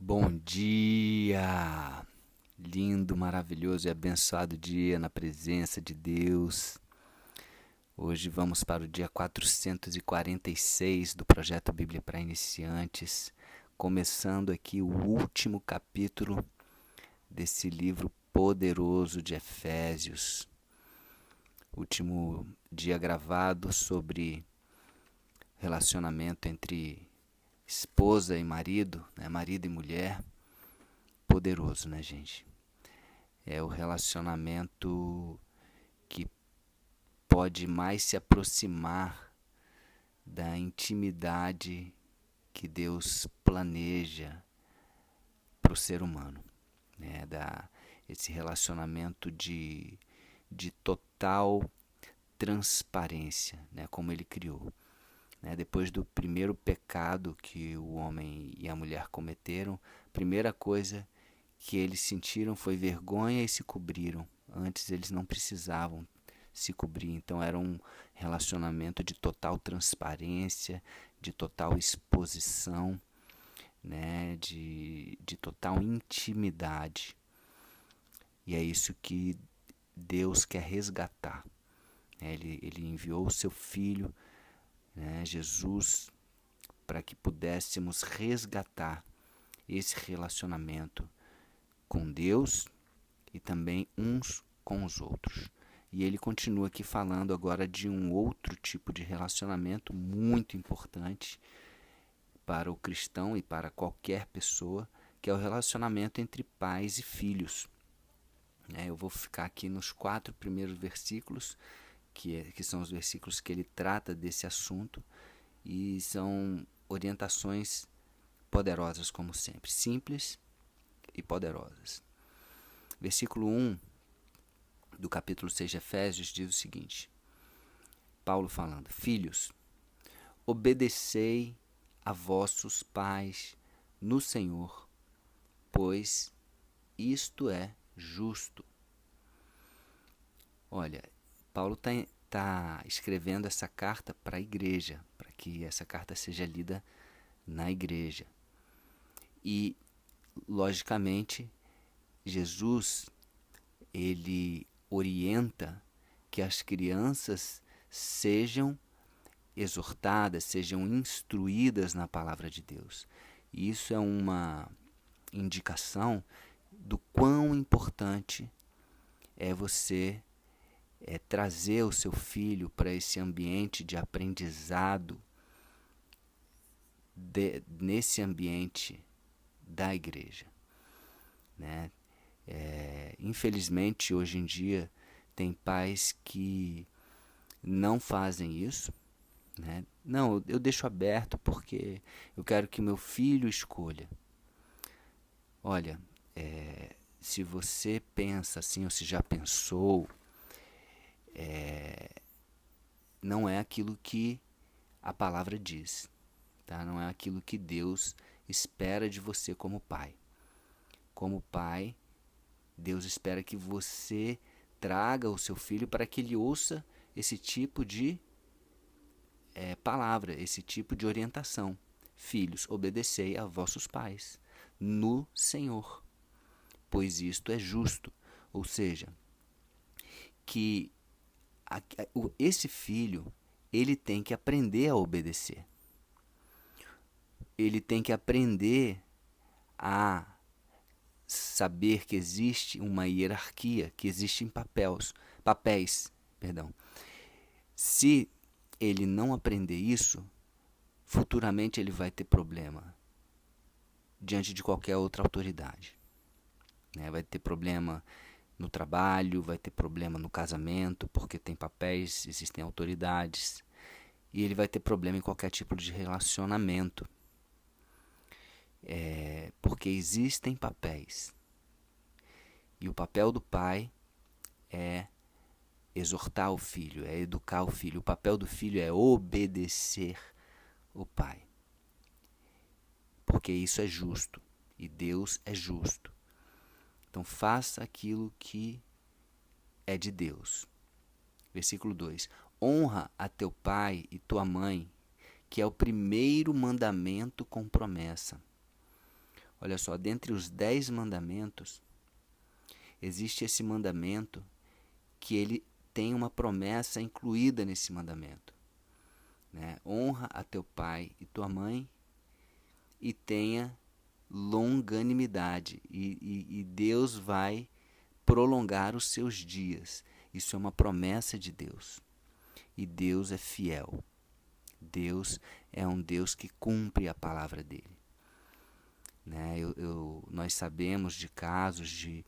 Bom dia! Lindo, maravilhoso e abençoado dia na presença de Deus. Hoje vamos para o dia 446 do projeto Bíblia para Iniciantes, começando aqui o último capítulo desse livro poderoso de Efésios. Último dia gravado sobre relacionamento entre esposa e marido, né? Marido e mulher. Poderoso, né, gente? É o relacionamento que pode mais se aproximar da intimidade que Deus planeja para o ser humano, né? Esse relacionamento de total transparência, né? Como Ele criou. Né? Depois do primeiro pecado que o homem e a mulher cometeram, a primeira coisa que eles sentiram foi vergonha e se cobriram. Antes eles não precisavam se cobrir, então era um relacionamento de total transparência, de total exposição, né? de total intimidade. E é isso que Deus quer resgatar. Ele enviou o seu Filho, né, Jesus, para que pudéssemos resgatar esse relacionamento com Deus e também uns com os outros. E ele continua aqui falando agora de um outro tipo de relacionamento muito importante para o cristão e para qualquer pessoa, que é o relacionamento entre pais e filhos. Eu vou ficar aqui nos 4 primeiros versículos, que são os versículos que ele trata desse assunto, e são orientações poderosas, como sempre, simples e poderosas. Versículo 1 do capítulo 6 de Efésios diz o seguinte: Paulo falando: Filhos, obedecei a vossos pais no Senhor, pois isto é justo. Olha, Paulo está escrevendo essa carta para a igreja, para que essa carta seja lida na igreja. E, logicamente, Jesus, ele orienta que as crianças sejam exortadas, sejam instruídas na palavra de Deus. E isso é uma indicação do quão importante é você trazer o seu filho para esse ambiente de aprendizado, nesse ambiente da igreja, né? Infelizmente, hoje em dia, tem pais que não fazem isso, né? Não, eu deixo aberto porque eu quero que meu filho escolha. Olha, se você pensa assim, ou se já pensou, não é aquilo que a palavra diz, tá? Não é aquilo que Deus espera de você como pai. Como pai, Deus espera que você traga o seu filho para que ele ouça esse tipo de palavra, esse tipo de orientação. Filhos, obedecei a vossos pais no Senhor, pois isto é justo. Ou seja, que esse filho, ele tem que aprender a obedecer. Ele tem que aprender a saber que existe uma hierarquia, que existem papéis. Se ele não aprender isso, futuramente ele vai ter problema diante de qualquer outra autoridade. Vai ter problema no trabalho, vai ter problema no casamento, porque tem papéis, existem autoridades. E ele vai ter problema em qualquer tipo de relacionamento. Porque existem papéis. E o papel do pai é exortar o filho, é educar o filho. O papel do filho é obedecer o pai. Porque isso é justo. E Deus é justo. Então faça aquilo que é de Deus. Versículo 2. Honra a teu pai e tua mãe, que é o primeiro mandamento com promessa. Olha só, dentre os 10 mandamentos, existe esse mandamento que ele tem uma promessa incluída nesse mandamento, né? Honra a teu pai e tua mãe e tenha longanimidade, e Deus vai prolongar os seus dias. Isso é uma promessa de Deus, e Deus é fiel. Deus é um Deus que cumpre a palavra dele, né? Nós sabemos de casos de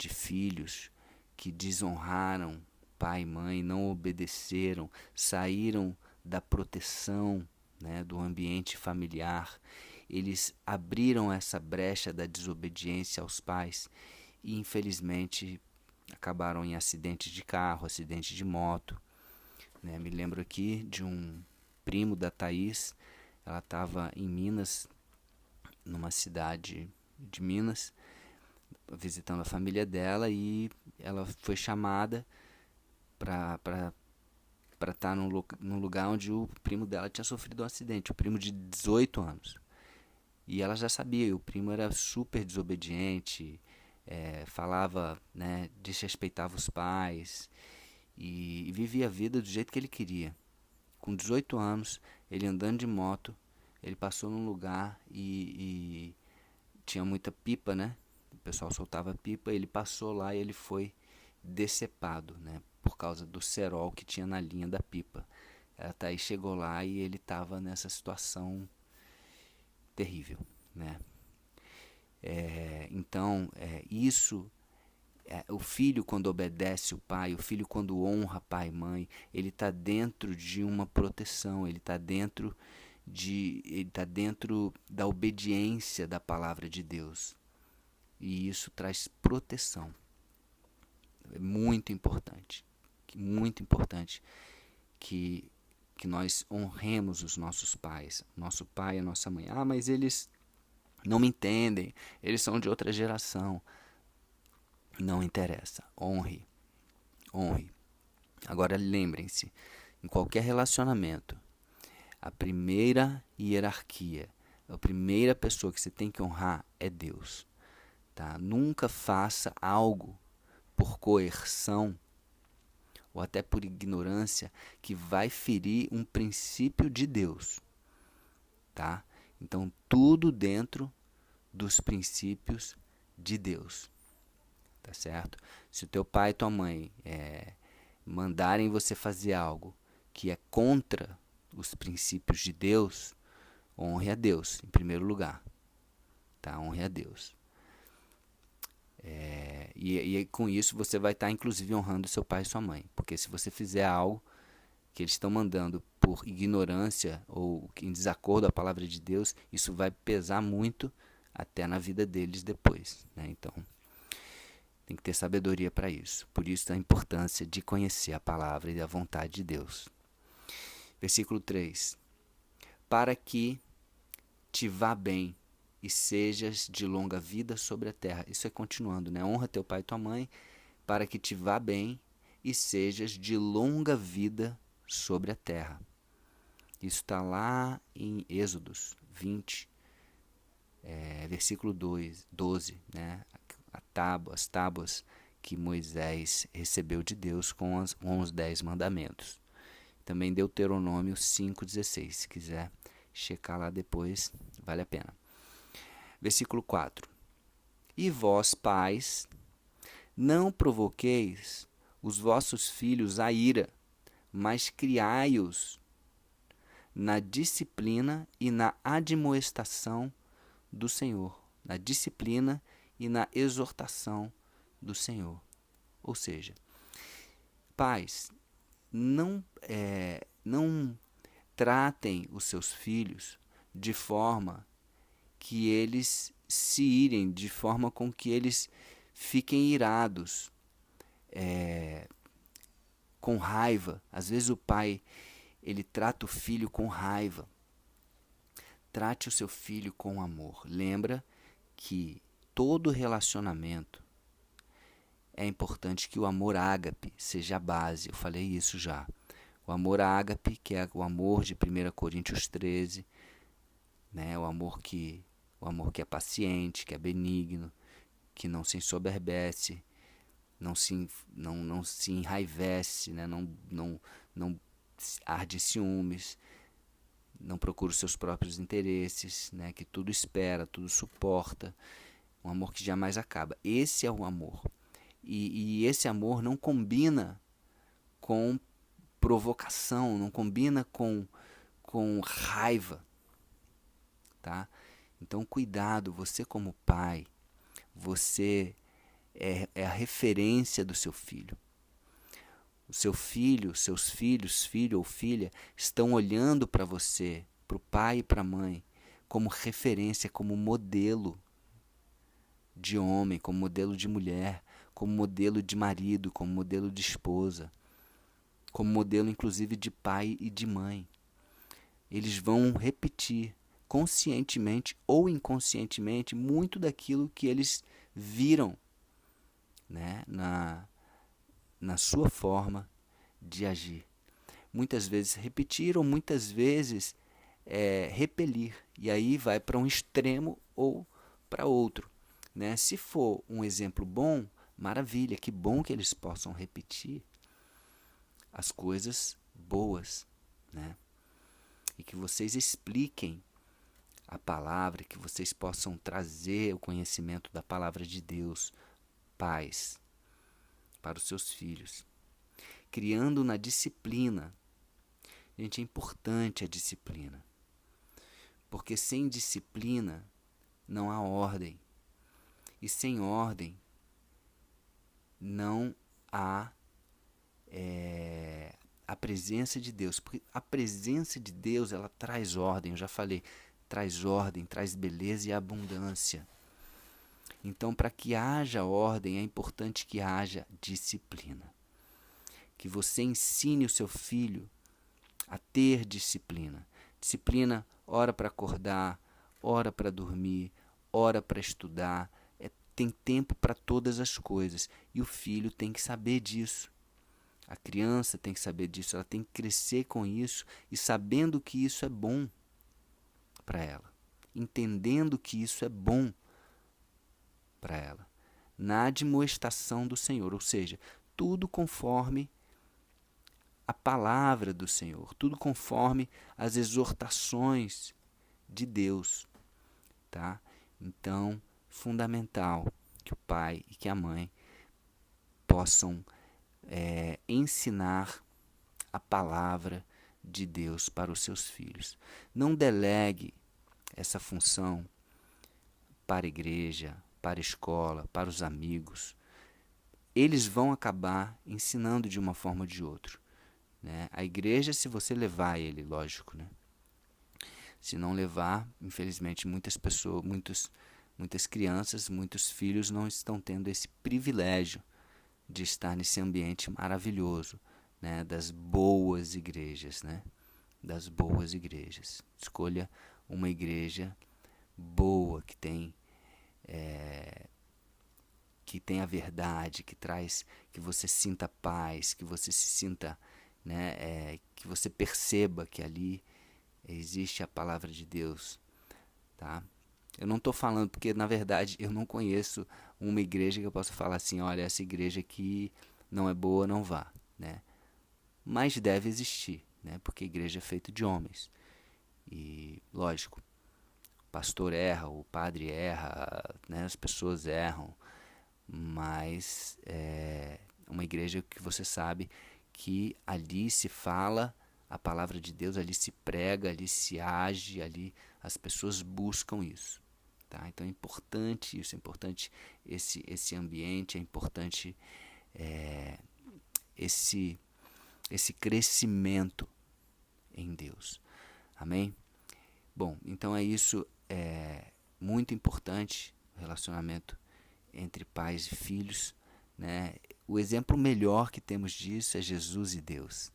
filhos que desonraram pai e mãe, não obedeceram, saíram da proteção, né, do ambiente familiar. Eles abriram essa brecha da desobediência aos pais e, infelizmente, acabaram em acidentes de carro, acidentes de moto, né? Me lembro aqui de um primo da Thaís. Ela estava em Minas, numa cidade de Minas, visitando a família dela, e ela foi chamada para estar num lugar onde o primo dela tinha sofrido um acidente, o primo de 18 anos. E ela já sabia, o primo era super desobediente, falava, né, desrespeitava os pais e vivia a vida do jeito que ele queria. Com 18 anos, ele andando de moto, ele passou num lugar e tinha muita pipa, né? O pessoal soltava pipa, ele passou lá e ele foi decepado, né? Por causa do cerol que tinha na linha da pipa. Até aí chegou lá e ele estava nessa situação terrível, né? Então, o filho quando obedece o pai, o filho quando honra pai e mãe, ele está dentro de uma proteção, ele está dentro da obediência da palavra de Deus. E isso traz proteção. É muito importante que nós honremos os nossos pais, nosso pai e a nossa mãe. Ah, mas eles não me entendem, eles são de outra geração. Não interessa, honre. Agora lembrem-se, em qualquer relacionamento, a primeira hierarquia, a primeira pessoa que você tem que honrar é Deus, tá? Nunca faça algo por coerção ou até por ignorância que vai ferir um princípio de Deus, tá? Então, tudo dentro dos princípios de Deus, tá certo? Se o teu pai e tua mãe mandarem você fazer algo que é contra os princípios de Deus, honre a Deus em primeiro lugar, tá? Honre a Deus. E com isso você vai estar inclusive honrando seu pai e sua mãe, porque se você fizer algo que eles estão mandando por ignorância ou em desacordo à palavra de Deus, isso vai pesar muito até na vida deles depois, né? Então tem que ter sabedoria para isso. Por isso a importância de conhecer a palavra e a vontade de Deus. Versículo 3. Para que te vá bem e sejas de longa vida sobre a terra. Isso é continuando, né? Honra teu pai e tua mãe, para que te vá bem e sejas de longa vida sobre a terra. Isso está lá em Êxodos 20, versículo 12, né? As tábuas que Moisés recebeu de Deus com os 10 mandamentos. Também Deuteronômio 5,16. Se quiser checar lá depois, vale a pena. Versículo 4. E vós, pais, não provoqueis os vossos filhos à ira, mas criai-os na disciplina e na admoestação do Senhor. Na disciplina e na exortação do Senhor. Ou seja, pais, não tratem os seus filhos de forma que eles se irem, de forma com que eles fiquem irados, com raiva. Às vezes o pai, ele trata o filho com raiva. Trate o seu filho com amor. Lembra que todo relacionamento é importante que o amor ágape seja a base. Eu falei isso já. O amor ágape, que é o amor de 1 Coríntios 13, né? O amor que o amor que é paciente, que é benigno, que não se ensoberbece, não se enraivece, né? Não arde ciúmes, não procura os seus próprios interesses, né? Que tudo espera, tudo suporta, um amor que jamais acaba. Esse é o amor. E esse amor não combina com provocação, não combina com raiva, tá? Então cuidado, você como pai, você é a referência do seu filho. O seu filho, seus filhos, filho ou filha, estão olhando para você, para o pai e para a mãe, como referência, como modelo de homem, como modelo de mulher, como modelo de marido, como modelo de esposa, como modelo inclusive de pai e de mãe. Eles vão repetir conscientemente ou inconscientemente muito daquilo que eles viram, né, na sua forma de agir. Muitas vezes repetir ou muitas vezes repelir. E aí vai para um extremo ou para outro. Né? Se for um exemplo bom, maravilha, que bom que eles possam repetir as coisas boas. Né? E que vocês expliquem a palavra, que vocês possam trazer o conhecimento da palavra de Deus, pais, para os seus filhos. Criando na disciplina. Gente, é importante a disciplina. Porque sem disciplina não há ordem. E sem ordem não há a presença de Deus. Porque a presença de Deus, ela traz ordem, eu já falei, traz ordem, traz beleza e abundância. Então, para que haja ordem, é importante que haja disciplina. Que você ensine o seu filho a ter disciplina. Disciplina, hora para acordar, hora para dormir, hora para estudar. Tem tempo para todas as coisas. E o filho tem que saber disso. A criança tem que saber disso. Ela tem que crescer com isso e sabendo que isso é bom para ela. Entendendo que isso é bom para ela. Na admoestação do Senhor. Ou seja, tudo conforme a palavra do Senhor, tudo conforme as exortações de Deus, tá? Então, fundamental que o pai e que a mãe possam ensinar a palavra de Deus para os seus filhos. Não delegue essa função para a igreja, para a escola, para os amigos. Eles vão acabar ensinando de uma forma ou de outra. Né? A igreja, se você levar ele, lógico, né? Se não levar, infelizmente, muitas pessoas, muitas crianças, muitos filhos não estão tendo esse privilégio de estar nesse ambiente maravilhoso, né? Das boas igrejas, né? Das boas igrejas. Escolha uma igreja boa, que tem a verdade, que traz, que você sinta paz, que você se sinta, né, que você perceba que ali existe a palavra de Deus, tá? Eu não estou falando porque, na verdade, eu não conheço uma igreja que eu possa falar assim, olha, essa igreja aqui não é boa, não vá, né? Mas deve existir, né? Porque a igreja é feita de homens. E, lógico, o pastor erra, o padre erra, né? As pessoas erram, mas é uma igreja que você sabe que ali se fala a palavra de Deus, ali se prega, ali se age, ali as pessoas buscam isso. Tá? Então é importante isso, é importante esse ambiente, é importante esse crescimento em Deus. Amém? Bom, então é isso, muito importante o relacionamento entre pais e filhos. Né? O exemplo melhor que temos disso é Jesus e Deus.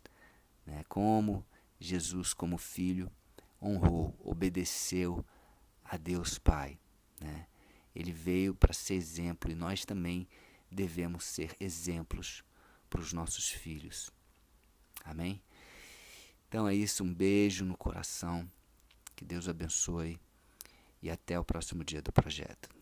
Né? Como Jesus, como filho, honrou, obedeceu a Deus Pai. Né? Ele veio para ser exemplo e nós também devemos ser exemplos para os nossos filhos. Amém? Então é isso, um beijo no coração, que Deus abençoe e até o próximo dia do projeto.